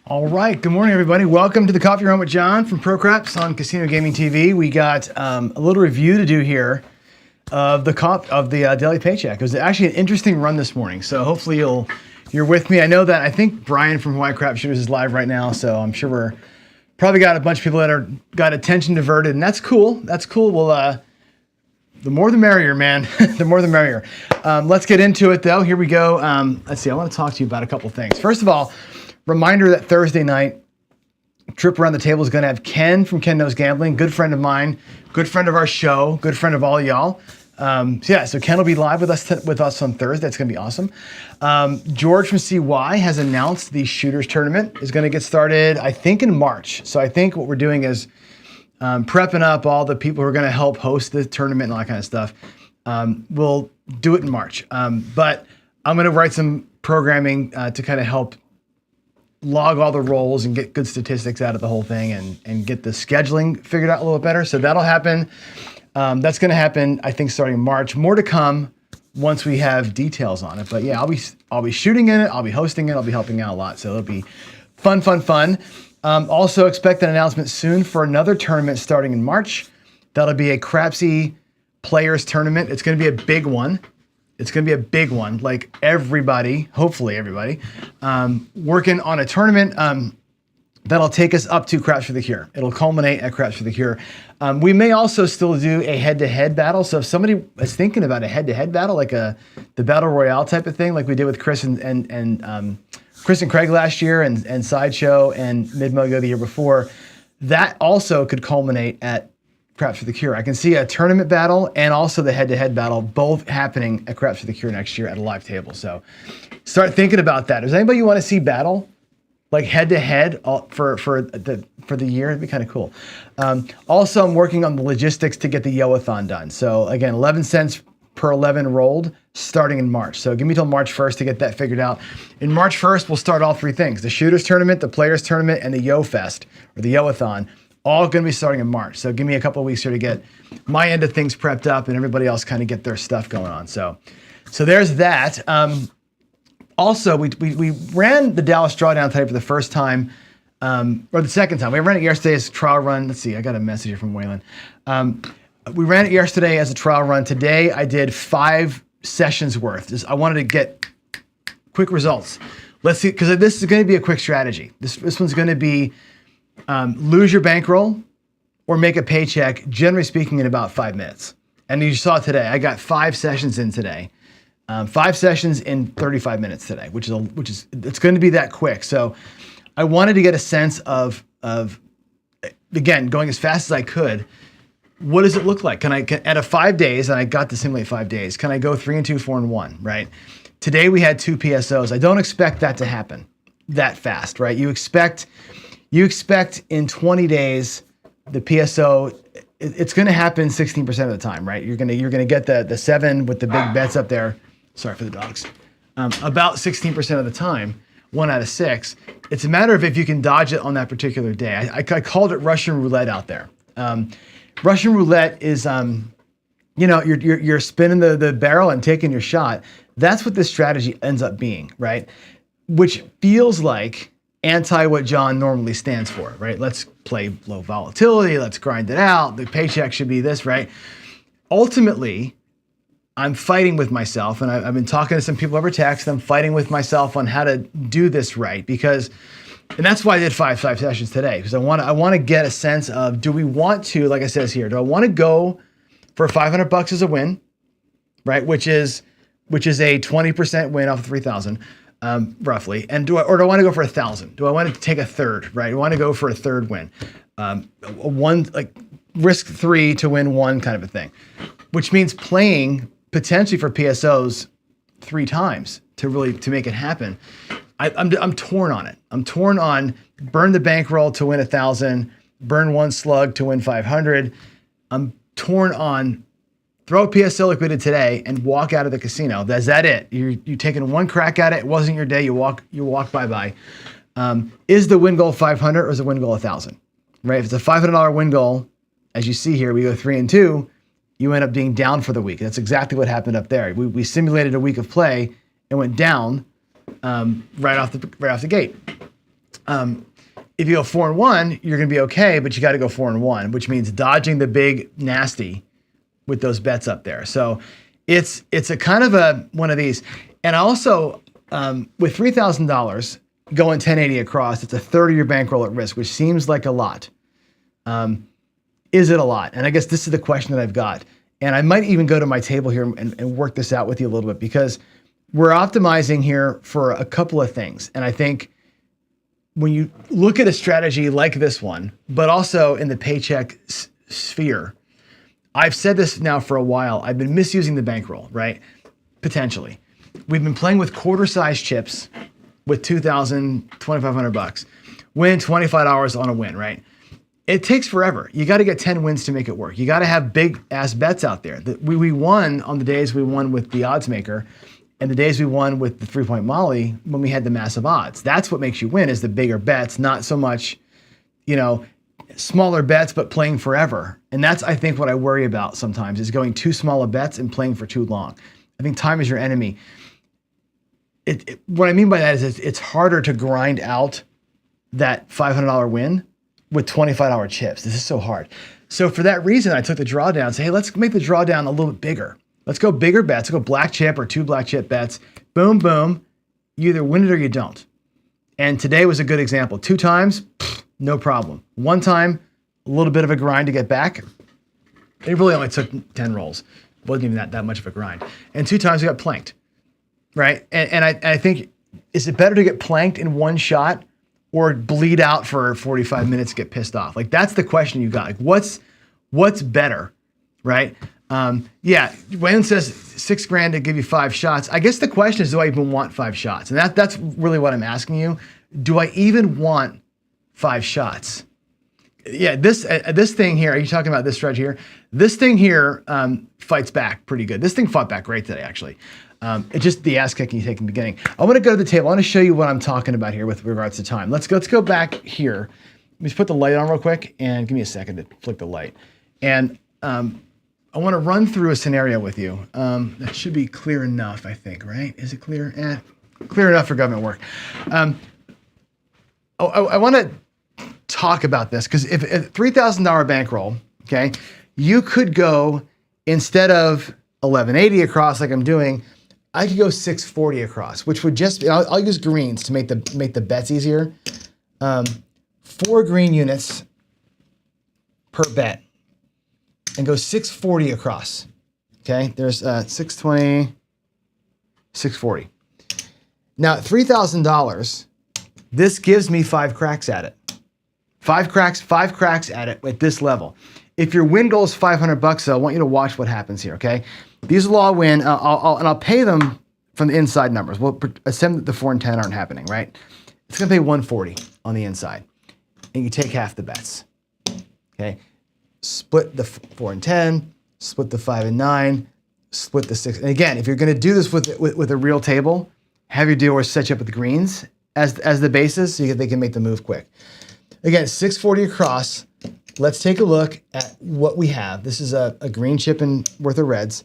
All right, good morning, everybody. Welcome to the Coffee Room with John from ProCraps on Casino Gaming TV. We got a little review to do here of the daily paycheck. It was actually an interesting run this morning, so hopefully you're with me. I think Brian from Hawaii Crap Shooters is live right now, so I'm sure we're probably got a bunch of people that got attention diverted, and that's cool. That's cool. Well, the more the merrier, man. The more the merrier. Let's get into it, though. Here we go. Let's see. I want to talk to you about a couple things. First of all, reminder that Thursday night, Trip Around the Table is going to have Ken from Ken Knows Gambling, good friend of mine, good friend of our show, good friend of all y'all. So Ken will be live with us on Thursday. That's going to be awesome. George from CY has announced the Shooters Tournament is going to get started, I think, in March. So I think what we're doing is prepping up all the people who are going to help host the tournament and all that kind of stuff. We'll do it in March. But I'm going to write some programming to kind of help log all the roles and get good statistics out of the whole thing and get the scheduling figured out a little better. So that'll happen. That's going to happen, I think, starting in March. More to come once we have details on it. But yeah, I'll be shooting in it. I'll be hosting it. I'll be helping out a lot. So it'll be fun. Also expect an announcement soon for another tournament starting in March. That'll be a Crapsy Players Tournament. It's going to be a big one. Like everybody, hopefully everybody, working on a tournament that'll take us up to Craps for the Cure. It'll culminate at Craps for the Cure. We may also still do a head-to-head battle. So if somebody is thinking about a head-to-head battle, like the Battle Royale type of thing, like we did with Chris and Chris and Craig last year and Sideshow and Midmogo the year before, that also could culminate at Craps for the Cure. I can see a tournament battle and also the head-to-head battle both happening at Craps for the Cure next year at a live table. So start thinking about that. Does anybody you want to see battle like head-to-head for the year? It'd be kind of cool. Also, I'm working on the logistics to get the Yo-a-thon done. So again, 11 cents per 11 rolled starting in March. So give me till March 1st to get that figured out. In March 1st, we'll start all three things: the Shooters Tournament, the Players Tournament, and the Yo-Fest or the Yo-a-thon. All going to be starting in March. So give me a couple of weeks here to get my end of things prepped up and everybody else kind of get their stuff going on. So there's that. Also, we ran the Dallas Drawdown today for the first time, or the second time. We ran it yesterday as a trial run. Let's see, I got a message here from Waylon. We ran it yesterday as a trial run. Today, I did 5 sessions worth. I wanted to get quick results. Let's see, because this is going to be a quick strategy. This one's going to be lose your bankroll or make a paycheck, generally speaking, in about 5 minutes. And you saw today, I got 5 sessions in today. 5 sessions in 35 minutes today, which is it's going to be that quick. So I wanted to get a sense of again, going as fast as I could. What does it look like? Can out of 5 days, and I got to simulate 5 days, can I go 3 and 2, 4 and 1, right? Today we had 2 PSOs. I don't expect that to happen that fast, right? You expect in 20 days, the PSO, it's going to happen 16% of the time, right? You're going to get the 7 with the big bets up there. Sorry for the dogs. About 16% of the time, 1 out of 6. It's a matter of if you can dodge it on that particular day. I called it Russian roulette out there. Russian roulette is, you're spinning the barrel and taking your shot. That's what this strategy ends up being, right? Which feels like anti what John normally stands for, right? Let's play low volatility. Let's grind it out. The paycheck should be this, right? Ultimately, I'm fighting with myself, and I've been talking to some people over text. I'm fighting with myself on how to do this right and that's why I did five sessions today, because I want to get a sense of, do we want to, like it says here, do I want to go for $500 as a win, right? Which is a 20% win off of 3,000, roughly. And do I want to go for 1,000? Do I want to take a third, right? I want to go for a third win, risk 3 to win 1 kind of a thing, which means playing potentially for PSOs 3 times to make it happen. I'm torn on it. I'm torn on burn the bankroll to win 1,000, burn 1 slug to win 500. I'm torn on throw a PSO like we did today and walk out of the casino. Is that it? You're taking 1 crack at it. It wasn't your day. You walk bye-bye. Is the win goal 500 or is the win goal 1,000? Right? If it's a $500 win goal, as you see here, we go 3 and 2. You end up being down for the week. That's exactly what happened up there. We simulated a week of play and went down right off the gate. If you go 4-1, you're going to be okay, but you got to go 4-1, which means dodging the big nasty with those bets up there. So it's a kind of one of these. And also with $3,000 going 1080 across, it's a third of your bankroll at risk, which seems like a lot. Is it a lot? And I guess this is the question that I've got. And I might even go to my table here and work this out with you a little bit, because we're optimizing here for a couple of things. And I think when you look at a strategy like this one, but also in the paycheck sphere, I've said this now for a while, I've been misusing the bankroll, right? Potentially. We've been playing with quarter-size chips with $2,000, $2,500. Win $25 on a win, right? It takes forever. You got to get 10 wins to make it work. You got to have big-ass bets out there. We won on the days we won with the odds maker, and the days we won with the 3-point Molly when we had the massive odds. That's what makes you win, is the bigger bets, not so much, smaller bets, but playing forever. And that's, I think, what I worry about sometimes, is going too small of bets and playing for too long. I think time is your enemy. What I mean by that is it's harder to grind out that $500 win with $25 chips. This is so hard. So for that reason, I took the drawdown and said, hey, let's make the drawdown a little bit bigger. Let's go bigger bets. Let's go black chip or 2 black chip bets. Boom, boom. You either win it or you don't. And today was a good example. 2 times, no problem. 1 time, a little bit of a grind to get back. It really only took 10 rolls. It wasn't even that much of a grind. And 2 times we got planked, right? And I think, is it better to get planked in one shot or bleed out for 45 minutes, get pissed off? Like, that's the question you got. Like, what's better, right? Yeah, Wayne says $6,000 to give you 5 shots. I guess the question is, do I even want 5 shots? And that's really what I'm asking you. Do I even want 5 shots? Yeah, this thing here, are you talking about this stretch here? This thing here fights back pretty good. This thing fought back great today, actually. It's just the ass kicking you take in the beginning. I want to go to the table. I want to show you what I'm talking about here with regards to time. Let's go back here. Let me just put the light on real quick, and give me a second to flick the light. And I want to run through a scenario with you. That should be clear enough, I think, right? Is it clear? Clear enough for government work. I want to talk about this, because if a $3,000 bankroll, okay, you could go, instead of 1180 across like I'm doing, I could go 640 across, which would just be, I'll use greens to make the bets easier. 4 green units per bet, and go 640 across. Okay, there's 620, 640. Now at $3,000, this gives me 5 cracks at it. 5 cracks at it at this level. If your win goal is $500, though, I want you to watch what happens here, okay? These will all win, and I'll pay them from the inside numbers. We'll assume that the 4 and 10 aren't happening, right? It's gonna pay 140 on the inside, and you take half the bets, okay? Split the 4 and 10, split the 5 and 9, split the 6. And again, if you're gonna do this with a real table, have your dealers set you up with the greens as the basis so they can make the move quick. Again, 640 across. Let's take a look at what we have. This is a green chip and worth of reds.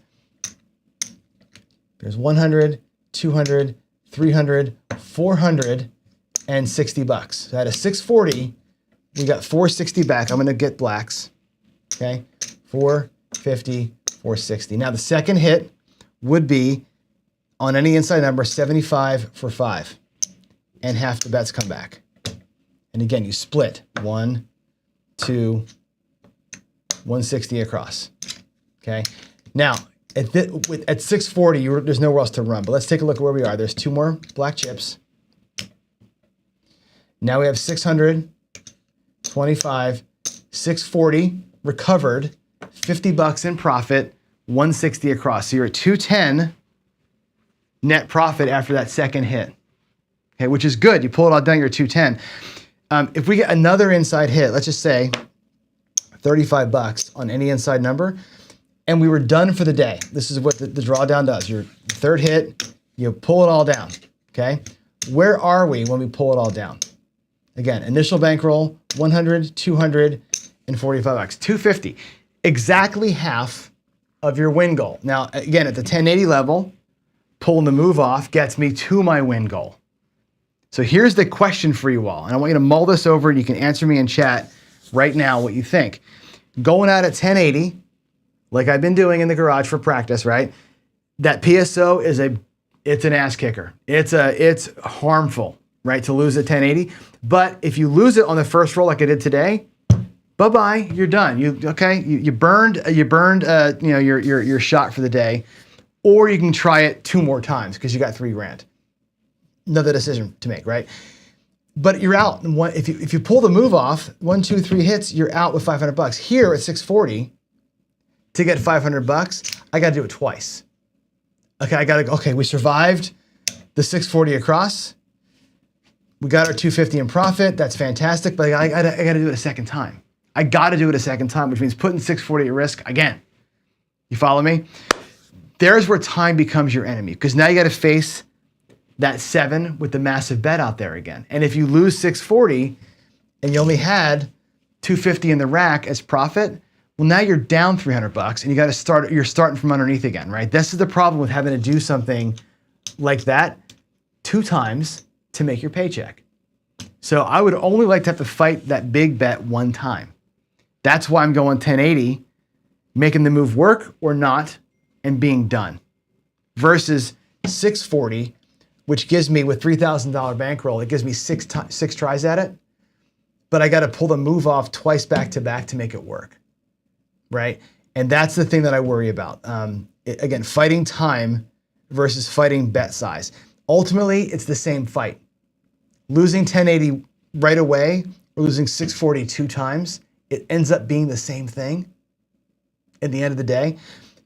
There's 100, 200, 300, 400, and $60. So at a 640, we got 460 back. I'm gonna get blacks, okay? 450, 460. Now the second hit would be, on any inside number, 75 for 5. And half the bets come back. And again, you split 1, 2, 160 across, okay? Now, at 640, there's nowhere else to run, but let's take a look at where we are. There's 2 more black chips. Now we have 600, 25, 640 recovered, $50 in profit, 160 across. So you're at 210 net profit after that second hit, okay, which is good. You pull it all down, you're at 210. If we get another inside hit, let's just say $35 on any inside number, and we were done for the day. This is what the drawdown does. Your third hit, you pull it all down, okay? Where are we when we pull it all down? Again, initial bankroll, 100, 200, and $45. 250, exactly half of your win goal. Now, again, at the 1080 level, pulling the move off gets me to my win goal. So here's the question for you all, and I want you to mull this over, and you can answer me in chat right now what you think. Going out at 1080, like I've been doing in the garage for practice, right? That PSO it's an ass kicker. It's harmful, right, to lose at 1080. But if you lose it on the first roll like I did today, bye-bye, you're done. You burned your shot for the day, or you can try it 2 more times because you got $3,000. Another decision to make, right? But you're out. If you pull the move off, 1, 2, 3 hits, you're out with $500. Here at 640, to get $500, I got to do it twice. Okay, we survived the 640 across. We got our 250 in profit. That's fantastic, but I got to do it a second time. I got to do it a second time, which means putting 640 at risk again. You follow me? There's where time becomes your enemy, because now you got to face that 7 with the massive bet out there again. And if you lose 640 and you only had 250 in the rack as profit, well, now you're down $300 and you got to start, you're starting from underneath again, right? This is the problem with having to do something like that 2 times to make your paycheck. So I would only like to have to fight that big bet 1 time. That's why I'm going 1080, making the move work or not, and being done. Versus 640, which gives me, with $3,000 bankroll, it gives me 6 tries at it, but I got to pull the move off twice back to back to make it work, right? And that's the thing that I worry about. Again, fighting time versus fighting bet size. Ultimately, it's the same fight. Losing 1080 right away or losing 640 2 times, it ends up being the same thing at the end of the day.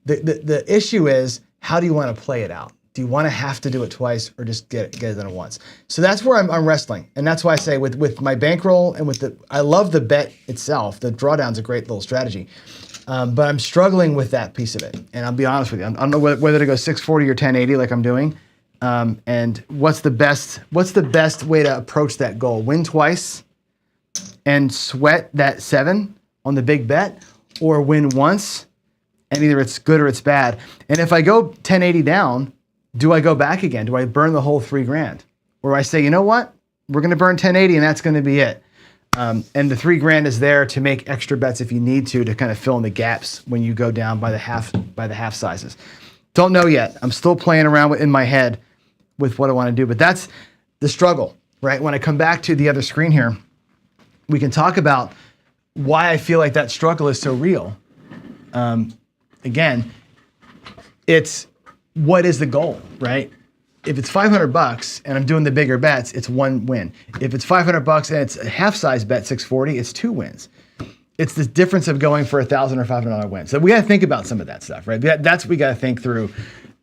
The issue is, how do you want to play it out? Do you want to have to do it twice or just get it done at once? So that's where I'm wrestling. And that's why I say with my bankroll and I love the bet itself. The drawdown's a great little strategy. But I'm struggling with that piece of it. And I'll be honest with you, I don't know whether to go 640 or 1080 like I'm doing. And what's the best way to approach that goal? Win twice and sweat that 7 on the big bet, or win once and either it's good or it's bad. And if I go 1080 down, do I go back again? Do I burn the whole $3,000? Or I say, you know what? We're going to burn 1080 and that's going to be it. And the $3,000 is there to make extra bets if you need to kind of fill in the gaps when you go down by the half sizes. Don't know yet. I'm still playing around in my head with what I want to do, but that's the struggle, right? When I come back to the other screen here, we can talk about why I feel like that struggle is so real. Again, it's what is the goal, right? If it's $500 and I'm doing the bigger bets, it's 1 win. If it's $500 and it's a half size bet 640, it's 2 wins. It's the difference of going for $1,000 or $500 win. So we got to think about some of that stuff, right? That's what we got to think through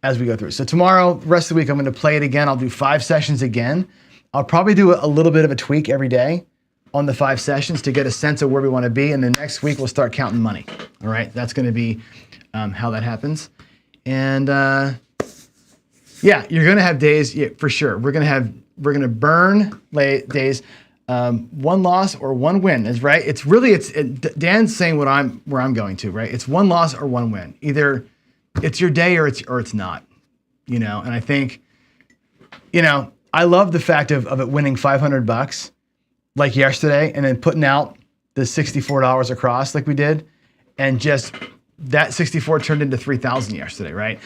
as we go through. So tomorrow, rest of the week, I'm going to play it again. I'll do 5 sessions again. I'll probably do a little bit of a tweak every day on the 5 sessions to get a sense of where we want to be. And then next week, we'll start counting money. All right, that's going to be how that happens. And yeah, you're going to have days, yeah, for sure. We're going to burn days. 1 loss or 1 win is right. It's really, Dan's saying where I'm going to, right? It's 1 loss or 1 win. Either it's your day or it's not, And I think, I love the fact of it winning $500 like yesterday and then putting out the $64 across like we did. And just that 64 turned into 3,000 yesterday, right?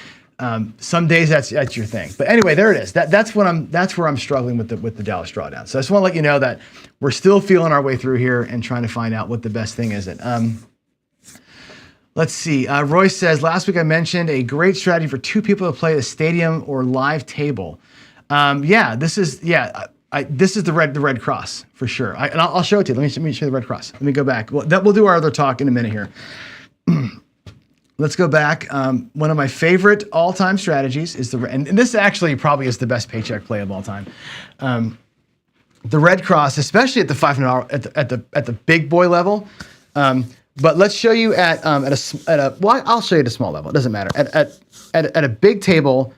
Some days that's your thing. But anyway, there it is. That's where I'm struggling with the Dallas drawdown. So I just want to let you know that we're still feeling our way through here and trying to find out what the best thing is. Let's see. Royce says, last week I mentioned a great strategy for 2 people to play a stadium or live table. This is the red cross for sure. And I'll show it to you. Let me show you the red cross. Let me go back. We'll do our other talk in a minute here. Let's go back. One of my favorite all-time strategies is and this actually probably is the best paycheck play of all time. The red cross, especially at the $500 at the big boy level. But let's show you at I'll show you at a small level. It doesn't matter. At a big table,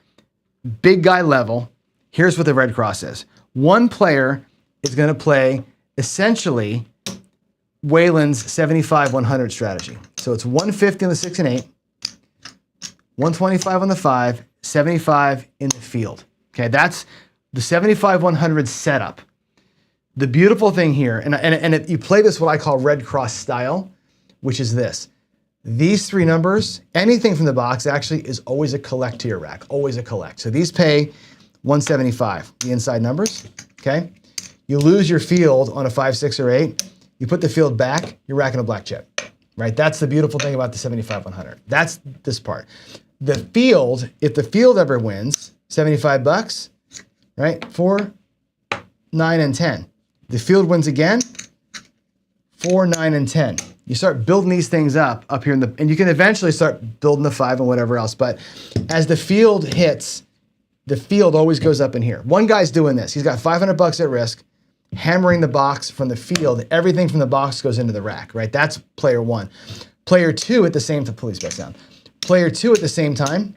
big guy level. Here's what the red cross is. One player is going to play essentially Wayland's 75-100 strategy. So it's 150 on the 6 and 8, 125 on the 5, 75 in the field. Okay, that's the 75-100 setup. The beautiful thing here, and if you play this what I call red cross style, which is this. These three numbers, anything from the box actually is always a collect to your rack, always a collect. So these pay 175, the inside numbers, okay? You lose your field on a 5, 6, or 8. You put the field back, you're racking a black chip, right? That's the beautiful thing about the 75-100. That's this part. The field, if the field ever wins, $75, right? 4, 9, and 10. The field wins again, 4, 9, and 10. You start building these things up here and you can eventually start building the 5 and whatever else. But as the field hits, the field always goes up in here. One guy's doing this. He's got $500 at risk, hammering the box from the field. Everything from the box goes into the rack, right? That's player 1. Player 2 at the same time, police bell sound. Player 2 at the same time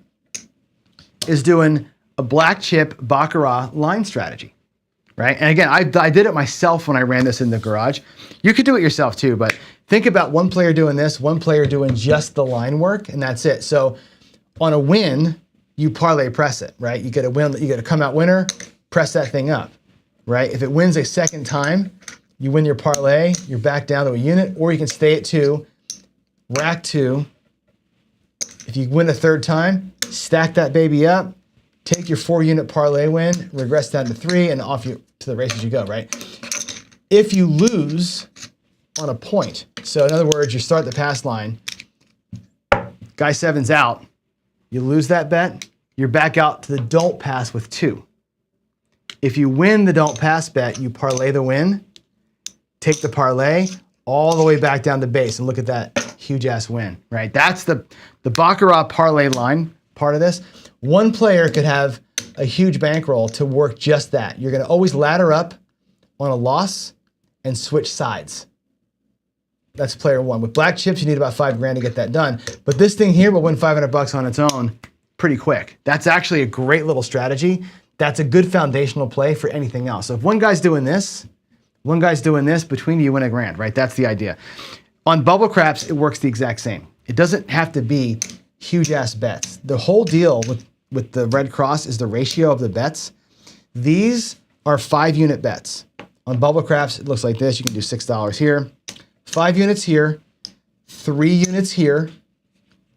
is doing a black chip Baccarat line strategy, right? And again, I did it myself when I ran this in the garage. You could do it yourself too, but think about one player doing this, one player doing just the line work, and that's it. So on a win, you parlay press it, right? You get a win, you get a come out winner, press that thing up, right? If it wins a second time, you win your parlay, you're back down to a unit, or you can stay at 2, rack 2. If you win a third time, stack that baby up, take your 4-unit parlay win, regress down to 3, and off you to the races you go, right? If you lose on a point, so in other words, you start the pass line, guy 7's out, you lose that bet, you're back out to the don't pass with 2. If you win the don't pass bet, you parlay the win, take the parlay all the way back down to base, and look at that huge ass win, right? That's the Baccarat parlay line part of this. One player could have a huge bankroll to work just that. You're gonna always ladder up on a loss and switch sides. That's player 1. With black chips, you need about $5 to get that done. But this thing here will win $500 on its own pretty quick. That's actually a great little strategy. That's a good foundational play for anything else. So if one guy's doing this, between you win $1,000, right? That's the idea. On bubble craps, it works the exact same. It doesn't have to be huge ass bets. The whole deal with the Red Cross is the ratio of the bets. These are 5-unit bets. On bubble craps, it looks like this. You can do $6 here, 5 units here, 3 units here,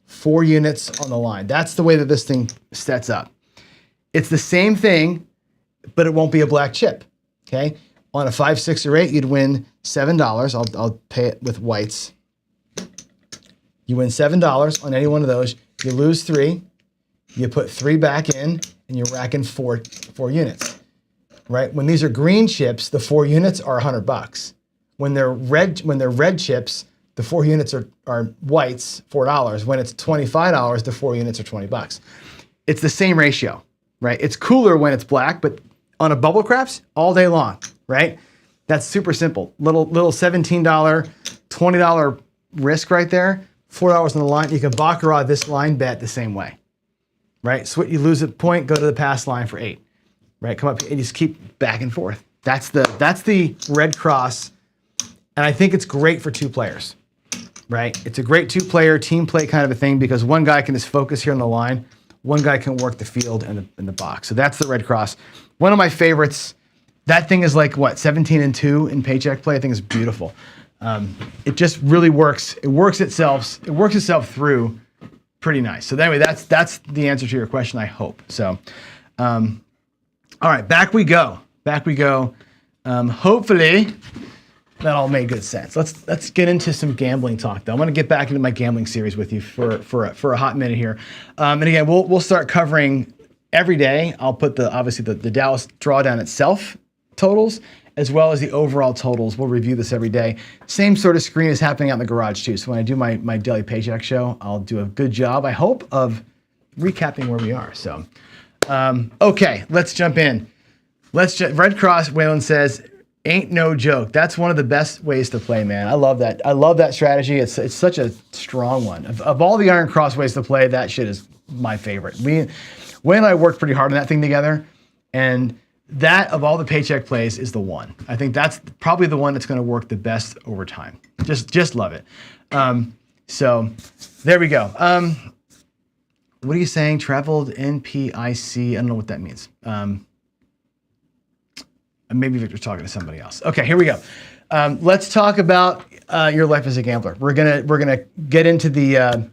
4 units on the line. That's the way that this thing sets up. It's the same thing, but it won't be a black chip, okay? On a 5, 6, or 8, you'd win $7. I'll pay it with whites. You win $7 on any one of those. You lose 3. You put 3 back in, and you're racking 4 units, right? When these are green chips, the 4 units are $100. When they're red chips, the 4 units are whites, $4. When it's $25, the 4 units are $20. It's the same ratio, right? It's cooler when it's black, but on a bubble craps, all day long, right? That's super simple. Little $17, $20 risk right there, $4 on the line. You can Baccarat this line bet the same way, right? So you lose a point, go to the pass line for 8, right? Come up and just keep back and forth. That's the Red Cross, and I think it's great for 2 players, right? It's a great 2-player team play kind of a thing because one guy can just focus here on the line, one guy can work the field and the box. So that's the Red Cross. One of my favorites. That thing is like what, 17-2 in paycheck play. I think it's beautiful. It just really works. It works itself through pretty nice. So anyway, that's the answer to your question, I hope. So, all right, back we go. Hopefully that all made good sense. Let's get into some gambling talk though. I'm gonna get back into my gambling series with you for a hot minute here. And again, we'll start covering every day. I'll put obviously the Dallas drawdown itself totals, as well as the overall totals. We'll review this every day. Same sort of screen is happening out in the garage too. So when I do my daily paycheck show, I'll do a good job, I hope, of recapping where we are. So, okay, let's jump in. Red Cross, Waylon says, ain't no joke. That's one of the best ways to play, man. I love that. I love that strategy. It's such a strong one. Of all the Iron Cross ways to play, that shit is my favorite. Wayne and I worked pretty hard on that thing together, and that, of all the paycheck plays, is the one. I think that's probably the one that's going to work the best over time. Just love it. So there we go. What are you saying? Traveled NPIC. I don't know what that means. And maybe Victor's talking to somebody else. Okay, here we go. Let's talk about your life as a gambler. We're gonna get into the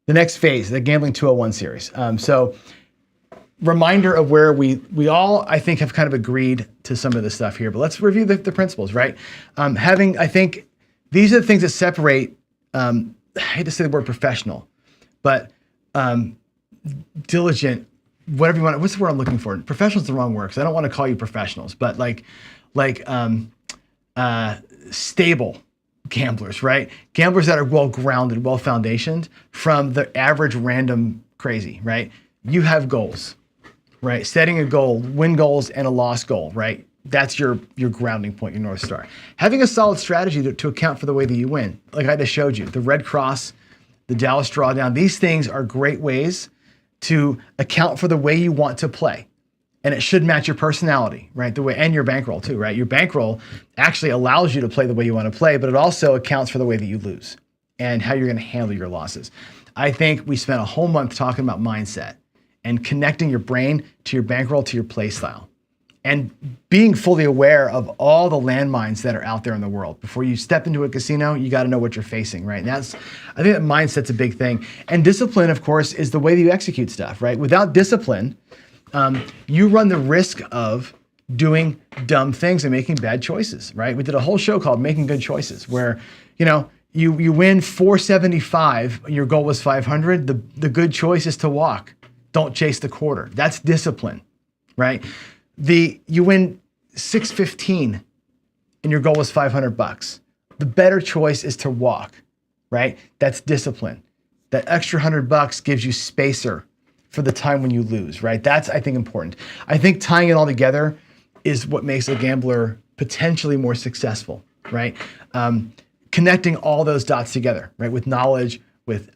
next phase, the Gambling 201 series. So reminder of where we all, I think, have kind of agreed to some of the stuff here, but let's review the principles, right? I think these are the things that separate, I hate to say the word professional, but diligent, whatever you want. What's the word I'm looking for? Professional is the wrong word, because I don't want to call you professionals, but like stable gamblers, right? Gamblers that are well-grounded, well-foundationed from the average random crazy, right? You have goals, right? Setting a goal, win goals, and a loss goal, right? That's your grounding point, your North Star. Having a solid strategy to account for the way that you win. Like I just showed you, the Red Cross, the Dallas Drawdown, these things are great ways to account for the way you want to play. And it should match your personality, right? The way, and your bankroll too, right? Your bankroll actually allows you to play the way you want to play, but it also accounts for the way that you lose and how you're going to handle your losses. I think we spent a whole month talking about mindset and connecting your brain to your bankroll, to your play style, and being fully aware of all the landmines that are out there in the world. Before you step into a casino, you got to know what you're facing, right? And I think that mindset's a big thing. And discipline, of course, is the way that you execute stuff, right? Without discipline, you run the risk of doing dumb things and making bad choices, right? We did a whole show called Making Good Choices, where, you win 475, your goal was 500. The good choice is to walk. Don't chase the quarter. That's discipline, right? You win 615 and your goal was $500. The better choice is to walk, right? That's discipline. That extra $100 gives you spacer for the time when you lose, right? That's, I think, important. I think tying it all together is what makes a gambler potentially more successful, right? Connecting all those dots together, right? With knowledge, with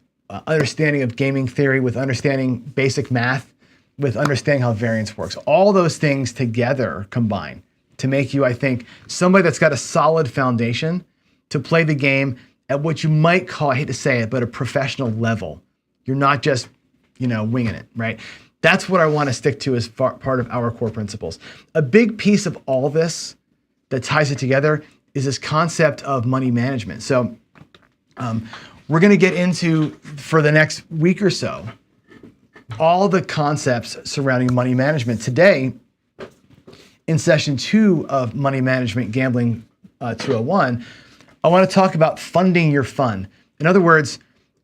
understanding of gaming theory, with understanding basic math, with understanding how variance works. All those things together combine to make you, I think, somebody that's got a solid foundation to play the game at what you might call, I hate to say it, but a professional level. You're not just winging it, right? That's what I want to stick to as part of our core principles. A big piece of all this that ties it together is this concept of money management. So we're going to get into, for the next week or so, all the concepts surrounding money management. Today, in session 2 of Money Management Gambling 201, I want to talk about funding your fun. In other words,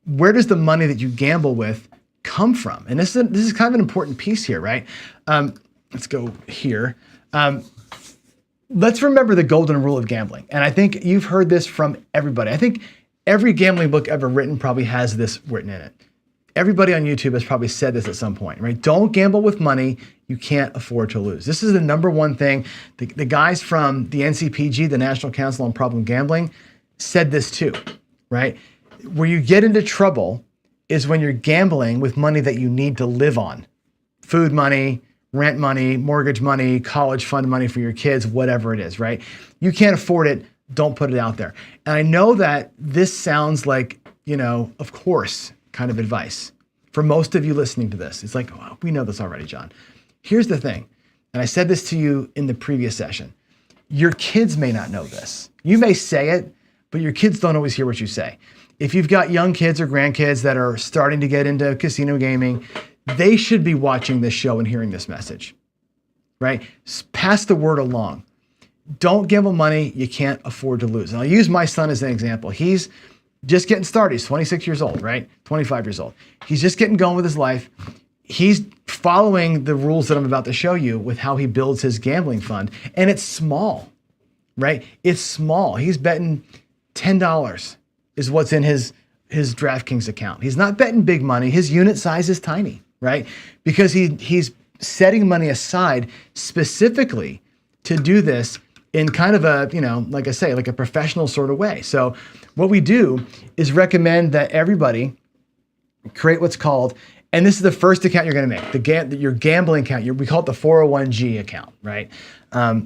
where does the money that you gamble with come from? And this is kind of an important piece here, right? Let's go here. Let's remember the golden rule of gambling. And I think you've heard this from everybody. I think every gambling book ever written probably has this written in it. Everybody on YouTube has probably said this at some point, right? Don't gamble with money you can't afford to lose. This is the number one thing. The guys from the NCPG, the National Council on Problem Gambling, said this too, right? Where you get into trouble is when you're gambling with money that you need to live on. Food money, rent money, mortgage money, college fund money for your kids, whatever it is, right? You can't afford it, don't put it out there. And I know that this sounds like, of course, kind of advice. For most of you listening to this, it's like, oh, we know this already, John. Here's the thing, and I said this to you in the previous session. Your kids may not know this. You may say it, but your kids don't always hear what you say. If you've got young kids or grandkids that are starting to get into casino gaming, they should be watching this show and hearing this message, right? Pass the word along. Don't gamble money you can't afford to lose. And I'll use my son as an example. He's just getting started. He's 26 years old, right? 25 years old. He's just getting going with his life. He's following the rules that I'm about to show you with how he builds his gambling fund. And it's small, right? It's small. He's betting $10 is what's in his DraftKings account. He's not betting big money. His unit size is tiny, right? Because he's setting money aside specifically to do this in kind of a, like I say, like a professional sort of way. So what we do is recommend that everybody create what's called, and this is the first account you're going to make, your gambling account. We call it the 401g account, right?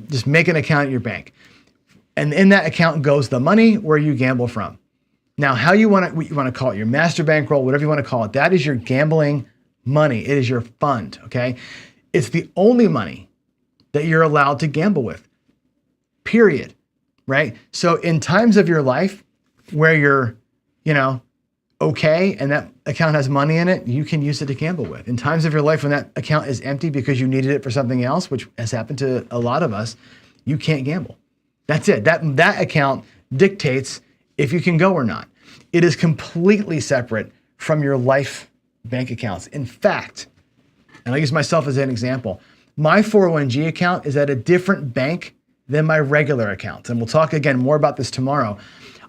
Just make an account at your bank. And in that account goes the money where you gamble from. Now, what you want to call it, your master bankroll, whatever you want to call it, that is your gambling money. It is your fund, okay? It's the only money that you're allowed to gamble with, period, right? So in times of your life where you're, okay, and that account has money in it, you can use it to gamble with. In times of your life when that account is empty because you needed it for something else, which has happened to a lot of us, you can't gamble. That's it. That account dictates if you can go or not. It is completely separate from your life bank accounts. In fact, and I'll use myself as an example, my 401g account is at a different bank than my regular account. And we'll talk again more about this tomorrow.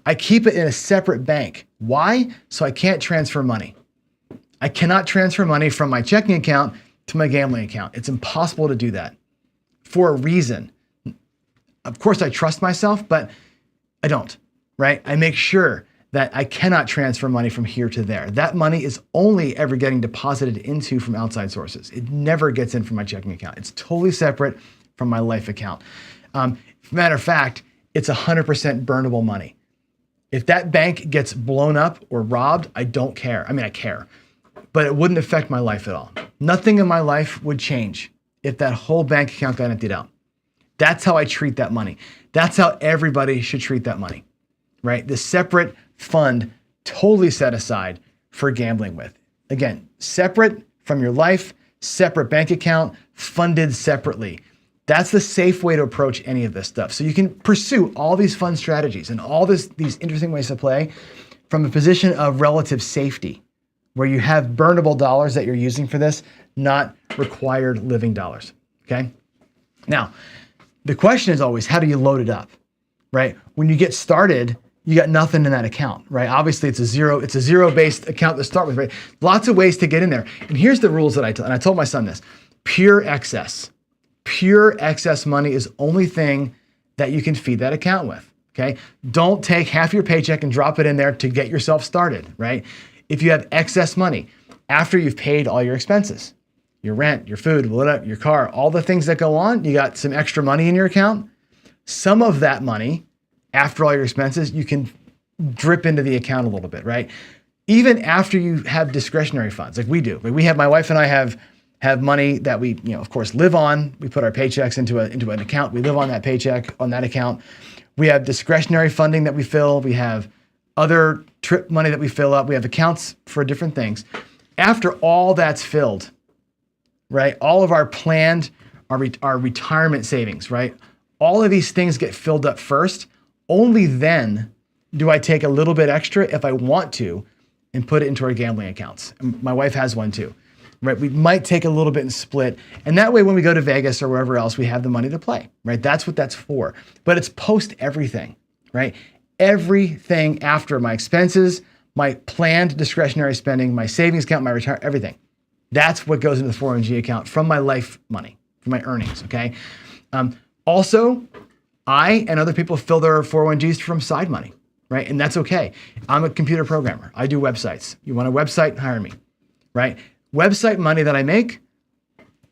I keep it in a separate bank. Why? So I can't transfer money. I cannot transfer money from my checking account to my gambling account. It's impossible to do that for a reason. Of course, I trust myself, but I don't, right? I make sure that I cannot transfer money from here to there. That money is only ever getting deposited into from outside sources. It never gets in from my checking account. It's totally separate from my life account. Matter of fact, it's 100% burnable money. If that bank gets blown up or robbed, I don't care. I mean, I care, but it wouldn't affect my life at all. Nothing in my life would change if that whole bank account got emptied out. That's how I treat that money. That's how everybody should treat that money, right? The separate fund totally set aside for gambling with. Again, separate from your life, separate bank account, funded separately. That's the safe way to approach any of this stuff. So you can pursue all these fun strategies and all these interesting ways to play from a position of relative safety, where you have burnable dollars that you're using for this, not required living dollars, okay? Now, the question is always, how do you load it up, right? When you get started, you got nothing in that account, right? Obviously, it's a zero-based account to start with, right? Lots of ways to get in there. And here's the rules that I told my son this: pure excess money is the only thing that you can feed that account with, okay? Don't take half your paycheck and drop it in there to get yourself started, right? If you have excess money after you've paid all your expenses, your rent, your food, whatever, your car, all the things that go on, you got some extra money in your account. Some of that money, after all your expenses, you can drip into the account a little bit, right? Even after you have discretionary funds, like we do. Like my wife and I have money that we, of course, live on. We put our paychecks into an account. We live on that paycheck, on that account. We have discretionary funding that we fill. We have other trip money that we fill up. We have accounts for different things. After all that's filled, right? All of our planned, our retirement savings, right? All of these things get filled up first. Only then do I take a little bit extra if I want to and put it into our gambling accounts. And my wife has one too, right? We might take a little bit and split. And that way, when we go to Vegas or wherever else, we have the money to play, right? That's what that's for. But it's post everything, right? Everything after my expenses, my planned discretionary spending, my savings account, my retirement, everything. That's what goes into the 401g account from my life money, from my earnings, okay? Also, I and other people fill their 401gs from side money, right? And that's okay. I'm a computer programmer. I do websites. You want a website? Hire me, right? Website money that I make,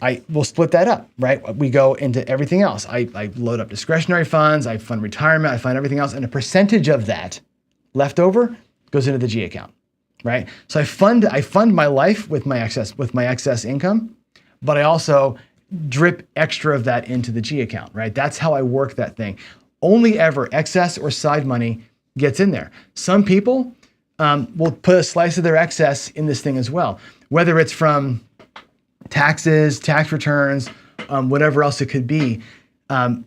I will split that up, right? We go into everything else. I load up discretionary funds, I fund retirement, I fund everything else, and a percentage of that left over goes into the G account, right? So I fund my life with my excess income, but I also drip extra of that into the G account, right? That's how I work that thing. Only ever excess or side money gets in there. Some people will put a slice of their excess in this thing as well, whether it's from taxes, tax returns, whatever else it could be. A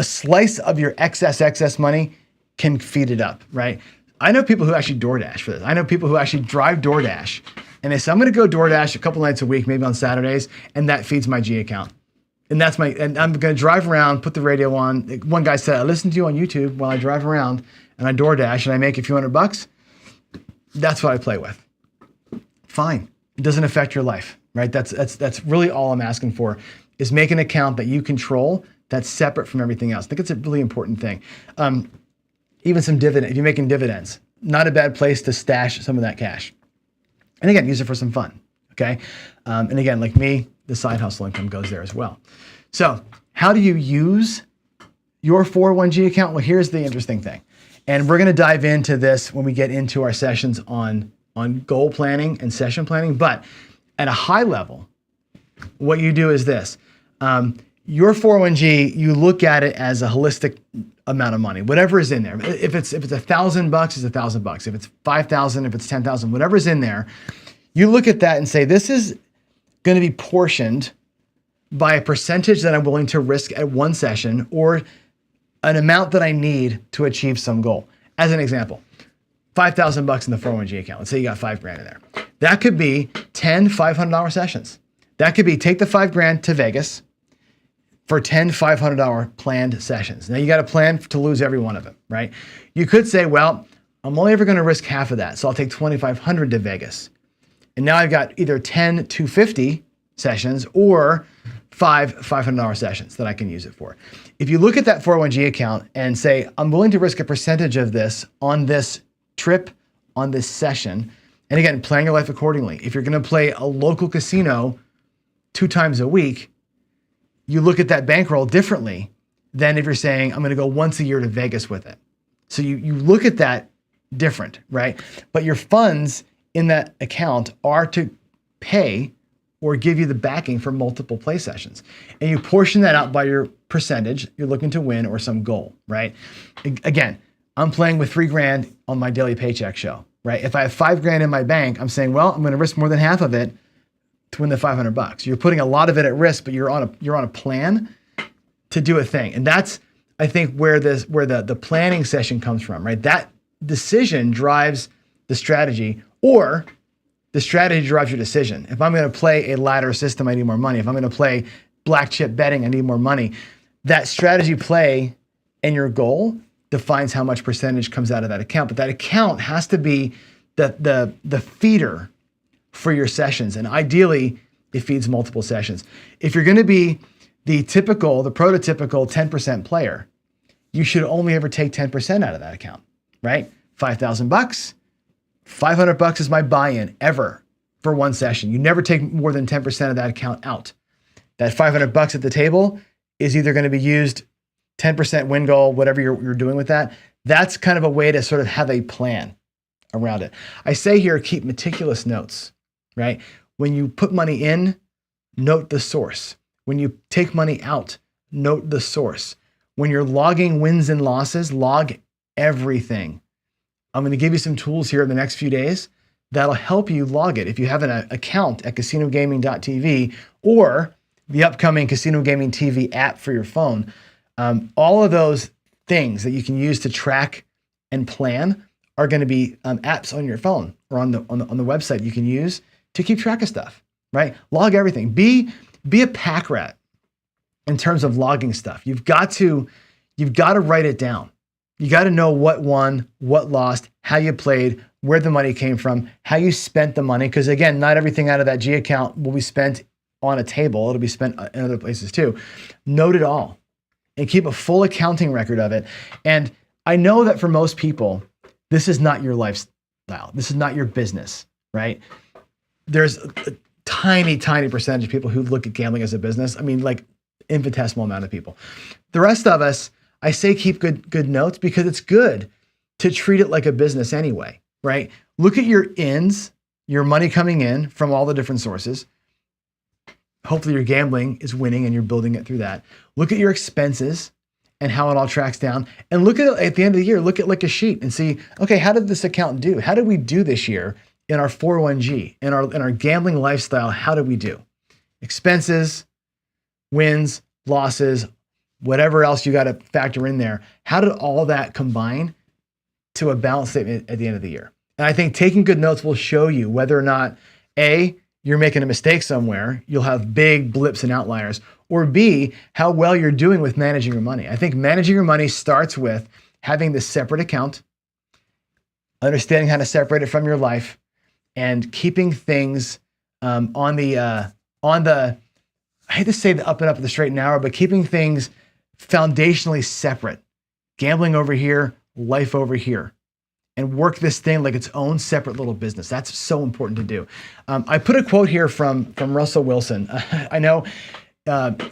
slice of your excess money can feed it up, right? I know people who actually DoorDash for this. I know people who actually drive DoorDash, and they say, I'm going to go DoorDash a couple nights a week, maybe on Saturdays, and that feeds my G account. And I'm going to drive around, put the radio on. One guy said, I listen to you on YouTube while I drive around, and I DoorDash, and I make a few $100. That's what I play with. Fine. It doesn't affect your life, right? That's really all I'm asking for, is make an account that you control that's separate from everything else. I think it's a really important thing. Even some dividend, if you're making dividends, not a bad place to stash some of that cash. And again, use it for some fun, okay? And again, like me, the side hustle income goes there as well. So how do you use your 401g account? Well, here's the interesting thing. And we're gonna dive into this when we get into our sessions on goal planning and session planning. But at a high level, what you do is this. your 401g, you look at it as a holistic amount of money, whatever is in there. If it's $1,000, it's $1,000. If it's 5,000, if it's 10,000, whatever's in there, you look at that and say, this is going to be portioned by a percentage that I'm willing to risk at one session or an amount that I need to achieve some goal. As an example, $5,000 in the 401g account. Let's say you got $5,000 in there. That could be 10 $500 sessions. That could be take the $5,000 to Vegas for 10 $500 planned sessions. Now you got a plan to lose every one of them, right? You could say, well, I'm only ever going to risk half of that, so I'll take 2,500 to Vegas. And now I've got either 10 250 sessions or 5 $500 sessions that I can use it for. If you look at that 401g account and say, I'm willing to risk a percentage of this on this trip, on this session, and again, plan your life accordingly. If you're going to play a local casino 2 times a week, you look at that bankroll differently than if you're saying, I'm going to go once a year to Vegas with it. So you look at that different, right? But your funds in that account are to pay or give you the backing for multiple play sessions. And you portion that out by your percentage you're looking to win or some goal, right? Again, I'm playing with $3,000 on my daily paycheck show, right? If I have $5,000 in my bank, I'm saying, well, I'm going to risk more than half of it to win the $500. You're putting a lot of it at risk, but you're on a plan to do a thing. And that's, I think, where the planning session comes from, right? That decision drives the strategy, or the strategy drives your decision. If I'm going to play a ladder system, I need more money. If I'm going to play black chip betting, I need more money. That strategy play and your goal defines how much percentage comes out of that account. But that account has to be the feeder for your sessions. And ideally, it feeds multiple sessions. If you're going to be the prototypical 10% player, you should only ever take 10% out of that account, right? $5,000, $500 is my buy-in ever for one session. You never take more than 10% of that account out. That $500 at the table is either going to be used 10% win goal, whatever you're doing with that. That's kind of a way to sort of have a plan around it. I say here, keep meticulous notes, right? When you put money in, note the source. When you take money out, note the source. When you're logging wins and losses, log everything. I'm going to give you some tools here in the next few days that'll help you log it. If you have an account at casinogaming.tv or the upcoming Casino Gaming TV app for your phone, all of those things that you can use to track and plan are going to be apps on your phone or on the website you can use to keep track of stuff, right? Log everything. Be a pack rat in terms of logging stuff. You've got to write it down. You got to know what won, what lost, how you played, where the money came from, how you spent the money. Because again, not everything out of that G account will be spent on a table. It'll be spent in other places too. Note it all and keep a full accounting record of it. And I know that for most people, this is not your lifestyle. This is not your business, right? There's a tiny, tiny percentage of people who look at gambling as a business. I mean, like infinitesimal amount of people. The rest of us, I say keep good notes because it's good to treat it like a business anyway, right? Look at your ins, your money coming in from all the different sources. Hopefully your gambling is winning and you're building it through that. Look at your expenses and how it all tracks down. And look at the end of the year, look at like a sheet and see, okay, how did this account do? How did we do this year in our 401g, in our gambling lifestyle? How did we do? Expenses, wins, losses, whatever else you got to factor in there. How did all that combine to a balance statement at the end of the year? And I think taking good notes will show you whether or not A, you're making a mistake somewhere, you'll have big blips and outliers, or B, how well you're doing with managing your money. I think managing your money starts with having this separate account, understanding how to separate it from your life, and keeping things on the, I hate to say the up and up, the straight and narrow, but keeping things foundationally separate. Gambling over here, life over here. And work this thing like its own separate little business. That's so important to do. I put a quote here from Russell Wilson. I know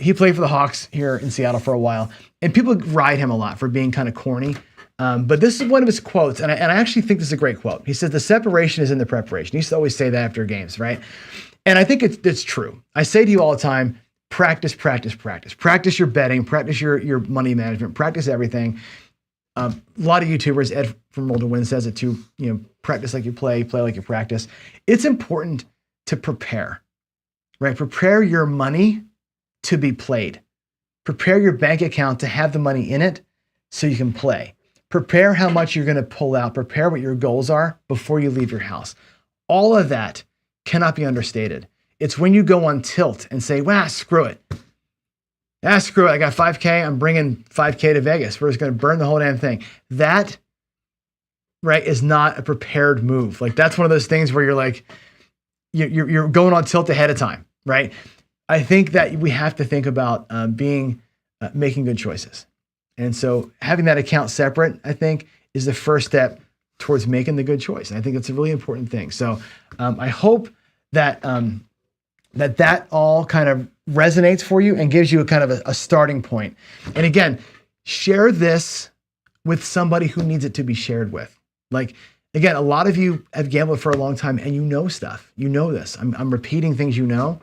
he played for the Hawks here in Seattle for a while, and people ride him a lot for being kind of corny. But this is one of his quotes, and I actually think this is a great quote. He says, "The separation is in the preparation." He used to always say that after games, right? And I think it's true. I say to you all the time, practice, practice, practice. Practice your betting, practice your money management, practice everything. A lot of YouTubers, Ed from Roll to Win says it too, practice like you play, play like you practice. It's important to prepare, right? Prepare your money to be played. Prepare your bank account to have the money in it so you can play. Prepare how much you're going to pull out. Prepare what your goals are before you leave your house. All of that cannot be understated. It's when you go on tilt and say, "Wow, screw it. Screw it. I got 5K. I'm bringing 5K to Vegas. We're just going to burn the whole damn thing." That, right, is not a prepared move. Like, that's one of those things where you're like, you're going on tilt ahead of time, right? I think that we have to think about making good choices. And so having that account separate, I think, is the first step towards making the good choice. And I think it's a really important thing. So I hope that that all kind of resonates for you and gives you a kind of a starting point. And again, share this with somebody who needs it to be shared with. Like, again, a lot of you have gambled for a long time and you know stuff. You know this. I'm repeating things you know.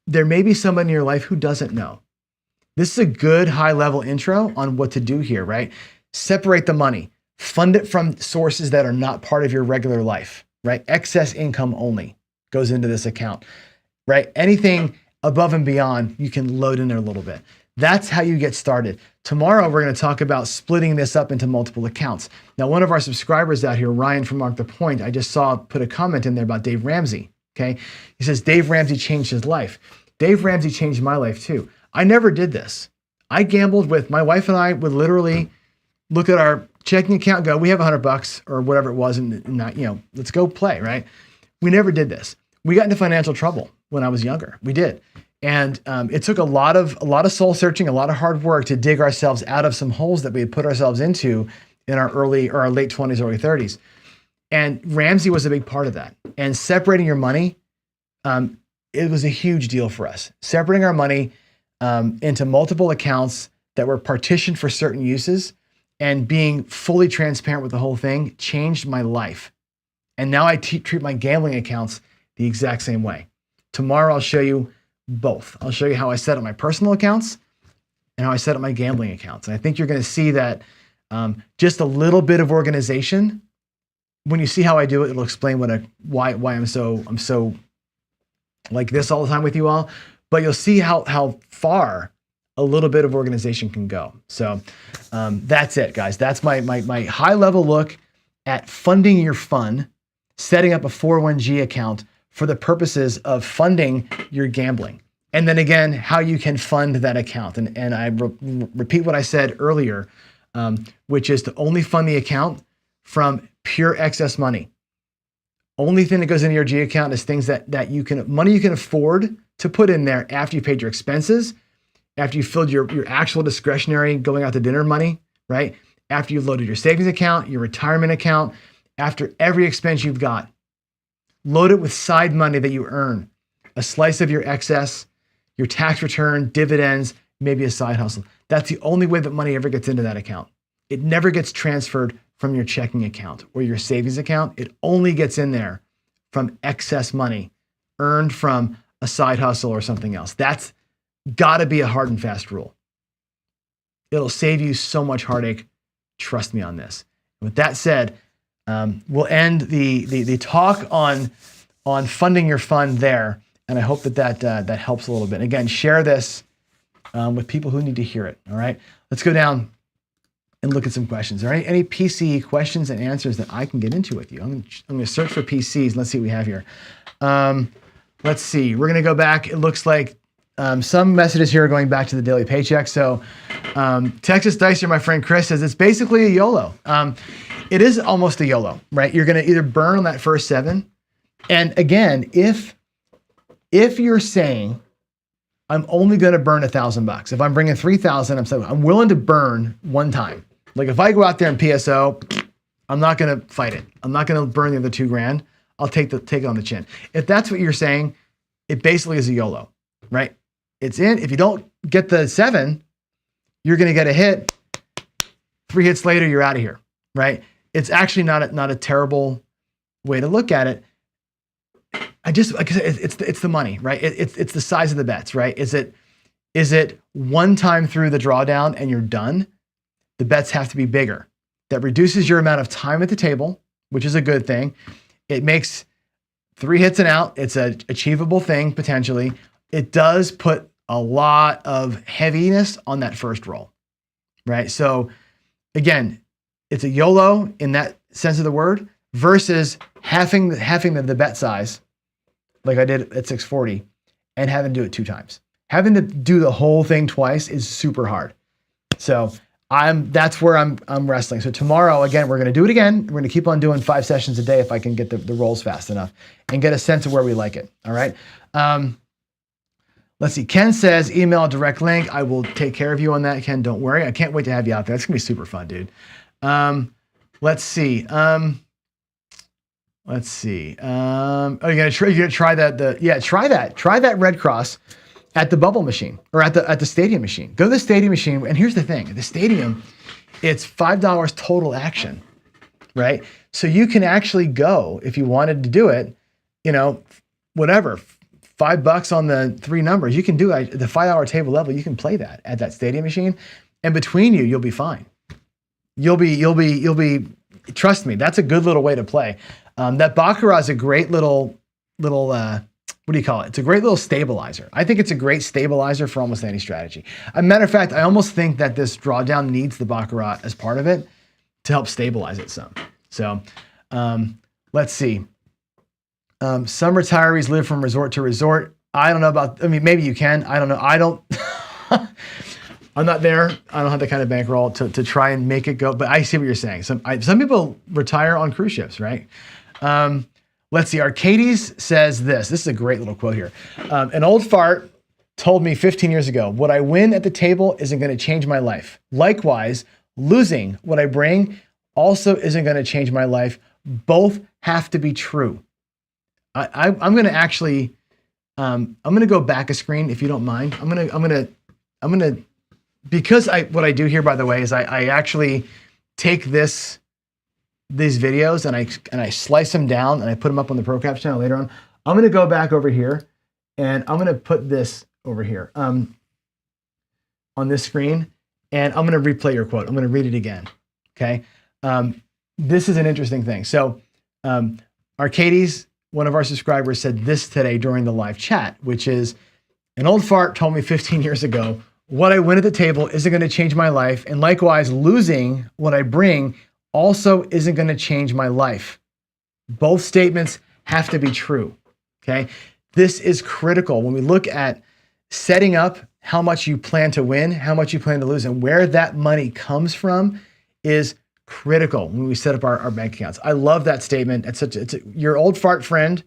There may be somebody in your life who doesn't know. This is a good high-level intro on what to do here, right? Separate the money. Fund it from sources that are not part of your regular life, right? Excess income only goes into this account, right? Anything above and beyond, you can load in there a little bit. That's how you get started. Tomorrow, we're going to talk about splitting this up into multiple accounts. Now, one of our subscribers out here, Ryan from Mark the Point, I just saw put a comment in there about Dave Ramsey, okay? He says, Dave Ramsey changed his life. Dave Ramsey changed my life too. I never did this. I gambled with my wife, and I would literally look at our checking account and go, we have $100 or whatever it was, and not, let's go play, right? We never did this. We got into financial trouble when I was younger. We did. And it took a lot of soul searching, a lot of hard work to dig ourselves out of some holes that we had put ourselves into in our late 20s, early 30s. And Ramsey was a big part of that. And separating your money, it was a huge deal for us. Separating our money into multiple accounts that were partitioned for certain uses and being fully transparent with the whole thing changed my life. And now I treat my gambling accounts the exact same way. Tomorrow, I'll show you both. I'll show you how I set up my personal accounts and how I set up my gambling accounts. And I think you're going to see that just a little bit of organization. When you see how I do it, it'll explain why I'm so like this all the time with you all. But you'll see how far a little bit of organization can go. So that's it, guys. That's my high level look at funding your fun, setting up a 401g account for the purposes of funding your gambling. And then again, how you can fund that account. And I repeat what I said earlier, which is to only fund the account from pure excess money. Only thing that goes into your G account is things that money you can afford to put in there after you paid your expenses, after you filled your actual discretionary going out to dinner money, right? After you've loaded your savings account, your retirement account, after every expense you've got. Load it with side money that you earn, a slice of your excess, your tax return, dividends, maybe a side hustle. That's the only way that money ever gets into that account. It never gets transferred from your checking account or your savings account. It only gets in there from excess money earned from a side hustle or something else. That's got to be a hard and fast rule. It'll save you so much heartache. Trust me on this. With that said, we'll end the talk on funding your fund there, and I hope that helps a little bit. Again, share this with people who need to hear it. All right, let's go down and look at some questions. Are there any PC questions and answers that I can get into with you? I'm going to search for PCs. Let's see what we have here. Let's see. We're going to go back. It looks like some messages here are going back to the daily paycheck. So Texas Dicer, my friend Chris, says it's basically a YOLO. It is almost a YOLO, right? You're going to either burn on that first 7. And again, if you're saying, I'm only going to burn $1,000, if I'm bringing 3,000, I'm willing to burn one time. Like if I go out there and PSO, I'm not going to fight it. I'm not going to burn the other $2,000. I'll take it on the chin. If that's what you're saying, it basically is a YOLO, right? It's in. If you don't get the 7, you're going to get a hit. 3 hits later, you're out of here, right? It's actually not a terrible way to look at it. I just, like I said, it's the money, right? It's the size of the bets, right? Is it Is it one time through the drawdown and you're done? The bets have to be bigger. That reduces your amount of time at the table, which is a good thing. It makes 3 hits and out. It's an achievable thing, potentially. It does put a lot of heaviness on that first roll, right? So again, it's a YOLO in that sense of the word versus having the bet size, like I did at 640, and having to do it 2 times. Having to do the whole thing twice is super hard. So that's where I'm wrestling. So tomorrow, again, we're going to do it again. We're going to keep on doing 5 sessions a day if I can get the rolls fast enough and get a sense of where we like it. All right. Let's see. Ken says, email a direct link. I will take care of you on that, Ken. Don't worry. I can't wait to have you out there. It's going to be super fun, dude. Let's see. Oh, you're going to try that. Try that. Try that Red Cross at the bubble machine or at the stadium machine. Go to the stadium machine. And here's the thing. At the stadium, it's $5 total action, right? So you can actually go, if you wanted to do it, whatever, $5 on the 3 numbers. You can do it at the 5-hour table level. You can play that at that stadium machine. And between you'll be fine. You'll be, trust me, that's a good little way to play. That Baccarat is a great little, what do you call it? It's a great little stabilizer. I think it's a great stabilizer for almost any strategy. As a matter of fact, I almost think that this drawdown needs the Baccarat as part of it to help stabilize it some. So let's see. Some retirees live from resort to resort. I don't know maybe you can. I don't know. I don't. I'm not there. I don't have the kind of bankroll to try and make it go, but I see what you're saying. Some people retire on cruise ships, right? Let's see. Arcades says this. This is a great little quote here. An old fart told me 15 years ago, what I win at the table isn't going to change my life. Likewise, losing what I bring also isn't going to change my life. Both have to be true. I'm going to actually, I'm going to go back a screen if you don't mind. I'm going to, because what I do here, by the way, is I actually take these videos and I slice them down and I put them up on the ProCaps channel later on. I'm going to go back over here and I'm going to put this over here on this screen and I'm going to replay your quote. I'm going to read it again. Okay. This is an interesting thing. So Arcades, one of our subscribers, said this today during the live chat, which is, an old fart told me 15 years ago, what I win at the table isn't going to change my life. And likewise, losing what I bring also isn't going to change my life. Both statements have to be true. Okay. This is critical when we look at setting up how much you plan to win, how much you plan to lose, and where that money comes from is critical when we set up our bank accounts. I love that statement. Your old fart friend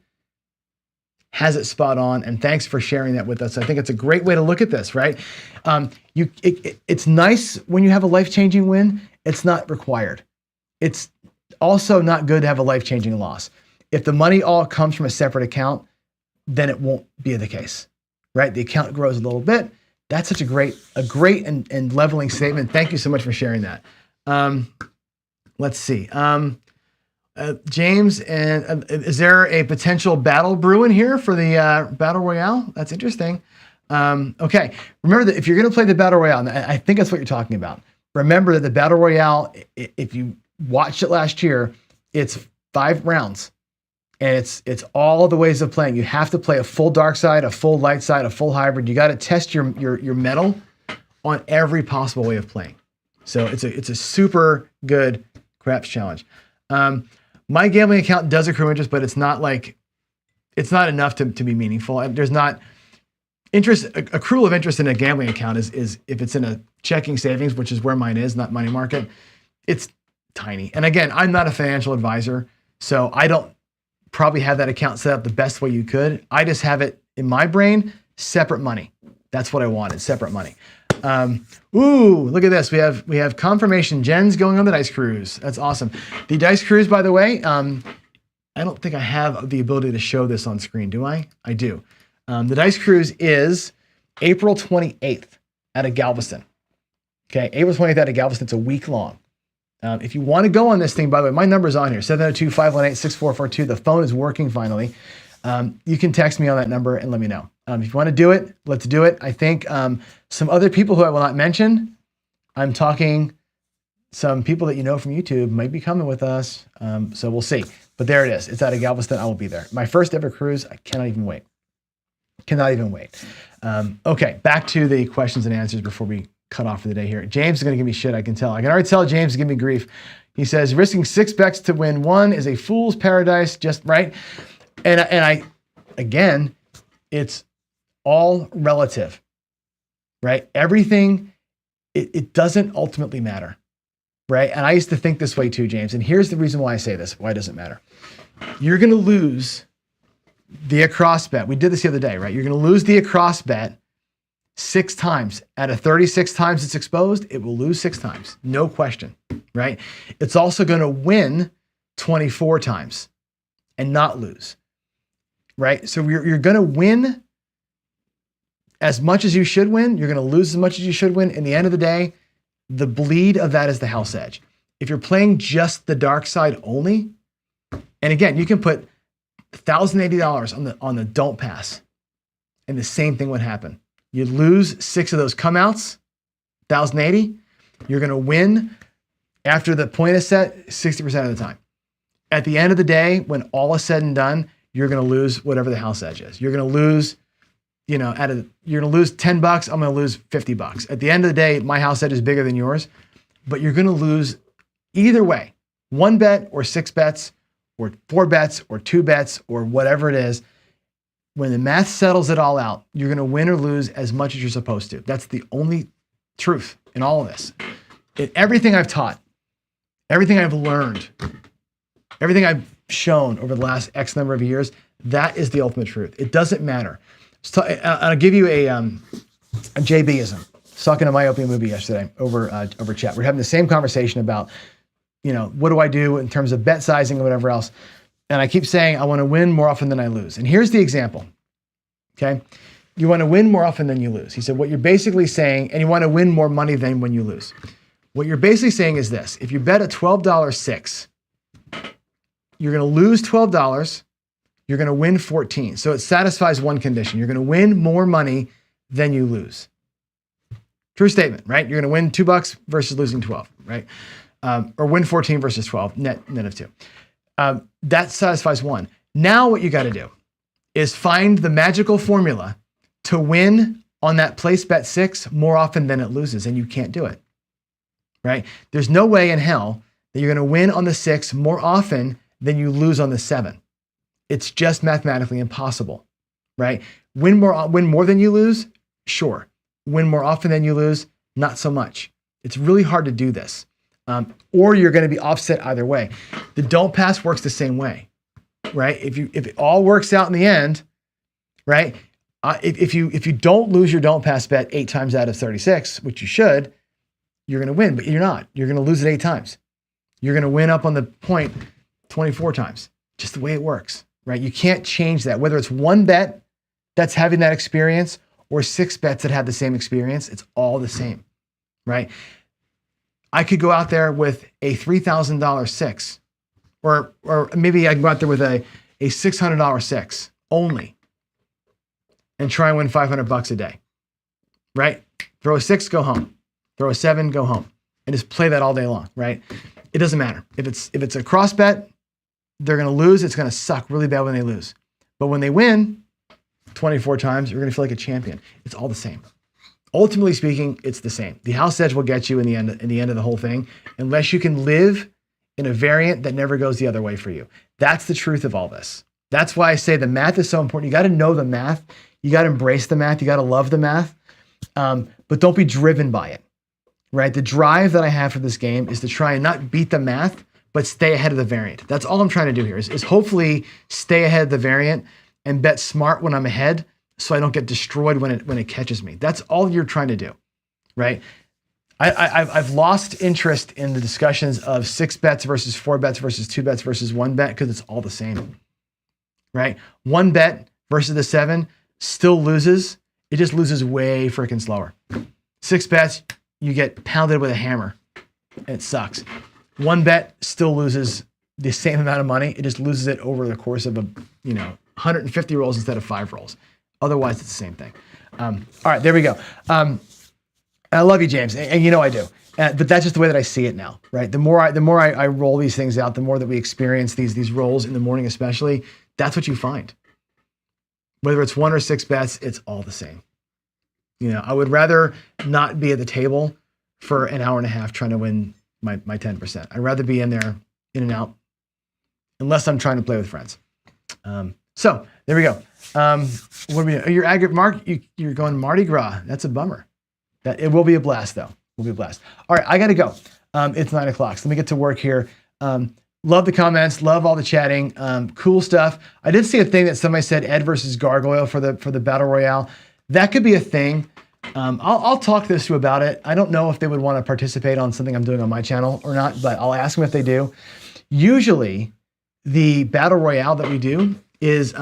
has it spot on, and thanks for sharing that with us. I think it's a great way to look at this, right? It's nice when you have a life-changing win. It's not required. It's also not good to have a life-changing loss. If the money all comes from a separate account, then it won't be the case, right? The account grows a little bit. That's such a great and leveling statement. Thank you so much for sharing that. Let's see. James, is there a potential battle brewing here for the Battle Royale? That's interesting. Okay, remember that if you're going to play the Battle Royale, and I think that's what you're talking about, remember that the Battle Royale, if you watched it last year, it's 5 rounds. And it's all the ways of playing. You have to play a full dark side, a full light side, a full hybrid. You got to test your mettle on every possible way of playing. So it's a super good craps challenge. My gambling account does accrue interest, but it's not enough to be meaningful. And there's not interest. Accrual of interest in a gambling account is if it's in a checking savings, which is where mine is, not money market. It's tiny. And again, I'm not a financial advisor, so I don't probably have that account set up the best way you could. I just have it in my brain, separate money. That's what I wanted, separate money. Ooh, look at this. We have confirmation. Jen's going on the dice cruise. That's awesome. The dice cruise, by the way, I don't think I have the ability to show this on screen, do I? I do. The dice cruise is April 28th out of Galveston. Okay, April 28th out of Galveston. It's a week long. If you want to go on this thing, by the way, my number's on here, 702-518-6442. The phone is working finally. You can text me on that number and let me know. If you want to do it, let's do it. I think some other people who I will not mention, I'm talking some people that you know from YouTube might be coming with us. So we'll see. But there it is. It's out of Galveston. I will be there. My first ever cruise. I cannot even wait. Cannot even wait. Okay, back to the questions and answers before we cut off for the day here. James is going to give me shit, I can tell. I can already tell James is giving me grief. He says, risking 6 bets to win 1 is a fool's paradise, just right. And I, again, it's all relative, right? Everything, it doesn't ultimately matter, right? And I used to think this way too, James. And here's the reason why I say this, why it doesn't matter. You're going to lose the across bet. We did this the other day, right? You're going to lose the across bet 6 times. Out of 36 times it's exposed, it will lose 6 times. No question, right? It's also going to win 24 times and not lose, right? So you're going to win as much as you should win. You're going to lose as much as you should win. In the end of the day, the bleed of that is the house edge. If you're playing just the dark side only, and again, you can put $1,080 on the don't pass, and the same thing would happen. You lose 6 of those come outs, 1,080. You're going to win after the point is set 60% of the time. At the end of the day, when all is said and done, you're going to lose whatever the house edge is. You're going to lose, you're going to lose $10. I'm going to lose $50. At the end of the day, my house edge is bigger than yours, but you're going to lose either way. 1 bet or 6 bets, or 4 bets or 2 bets or whatever it is. When the math settles it all out, you're going to win or lose as much as you're supposed to. That's the only truth in all of this. In everything I've taught, everything I've learned, everything I've shown over the last X number of years, that is the ultimate truth. It doesn't matter. So I'll give you a JBism. I was talking to my opening movie yesterday over chat. We're having the same conversation about, what do I do in terms of bet sizing and whatever else. And I keep saying, I want to win more often than I lose. And here's the example, okay? You want to win more often than you lose. He said, what you're basically saying, and you want to win more money than when you lose. What you're basically saying is this: if you bet a $12 6, you're going to lose $12, you're going to win 14. So it satisfies one condition. You're going to win more money than you lose. True statement, right? You're going to win $2 versus losing 12, right? Or win 14 versus 12, net of 2. That satisfies one. Now what you got to do is find the magical formula to win on that place bet 6 more often than it loses, and you can't do it, right? There's no way in hell that you're going to win on the 6 more often than you lose on the 7. It's just mathematically impossible, right? Win more than you lose? Sure. Win more often than you lose? Not so much. It's really hard to do this. Or you're going to be offset either way. The don't pass works the same way, right? If it all works out in the end, right? If you don't lose your don't pass bet 8 times out of 36, which you should, you're going to win, but you're not. You're going to lose it 8 times. You're going to win up on the point 24 times. Just the way it works, right? You can't change that. Whether it's 1 bet that's having that experience or 6 bets that have the same experience, it's all the same, right? I could go out there with a $3,000 6, or maybe I can go out there with a $600 6 only and try and win $500 a day, right? Throw a 6, go home. Throw a 7, go home, and just play that all day long, right? It doesn't matter. If it's a cross bet, they're going to lose. It's going to suck really bad when they lose. But when they win 24 times, you're going to feel like a champion. It's all the same. Ultimately speaking, it's the same. The house edge will get you in the end of the whole thing, unless you can live in a variant that never goes the other way for you. That's the truth of all this. That's why I say the math is so important. You got to know the math. You got to embrace the math. You got to love the math, but don't be driven by it, right? The drive that I have for this game is to try and not beat the math, but stay ahead of the variant. That's all I'm trying to do here is hopefully stay ahead of the variant and bet smart when I'm ahead, so I don't get destroyed when it catches me. That's all you're trying to do, right? I've lost interest in the discussions of 6 bets versus 4 bets versus 2 bets versus 1 bet because it's all the same, right? 1 bet versus the 7 still loses. It just loses way freaking slower. 6 bets, you get pounded with a hammer. And it sucks. 1 bet still loses the same amount of money. It just loses it over the course of 150 rolls instead of 5 rolls. Otherwise, it's the same thing. All right, there we go. I love you, James, and you know I do. But that's just the way that I see it now, right? The more I roll these things out, the more that we experience these rolls in the morning, especially. That's what you find. Whether it's 1 or 6 bets, it's all the same. You know, I would rather not be at the table for an hour and a half trying to win my 10%. I'd rather be in there, in and out, unless I'm trying to play with friends. So there we go. What are we doing? You're Mark. You're going Mardi Gras. That's a bummer. It will be a blast, though. Will be a blast. All right, I got to go. It's 9 o'clock. So let me get to work here. Love the comments. Love all the chatting. Cool stuff. I did see a thing that somebody said Ed versus Gargoyle for the Battle Royale. That could be a thing. I'll talk to this to about it. I don't know if they would want to participate on something I'm doing on my channel or not, but I'll ask them if they do. Usually, the Battle Royale that we do is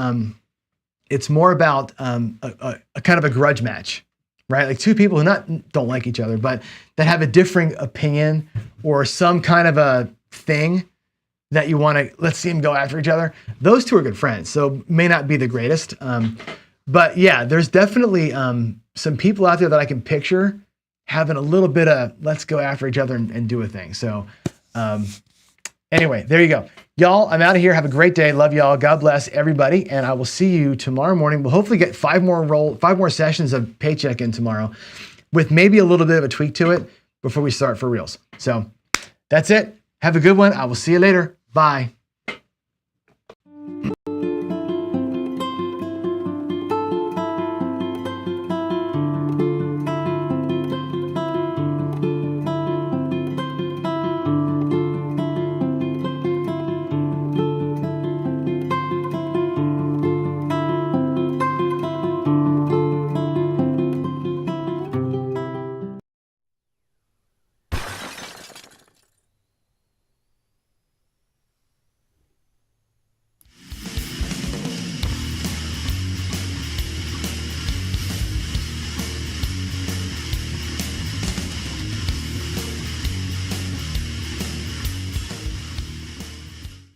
it's more about a kind of a grudge match, right? Like two people who don't like each other, but that have a differing opinion or some kind of a thing that you want to, let's see them go after each other. Those two are good friends, so may not be the greatest. But yeah, there's definitely some people out there that I can picture having a little bit of let's go after each other and do a thing. So anyway, there you go. Y'all, I'm out of here. Have a great day. Love y'all. God bless everybody. And I will see you tomorrow morning. We'll hopefully get 5 more sessions of Paycheck in tomorrow with maybe a little bit of a tweak to it before we start for reals. So that's it. Have a good one. I will see you later. Bye.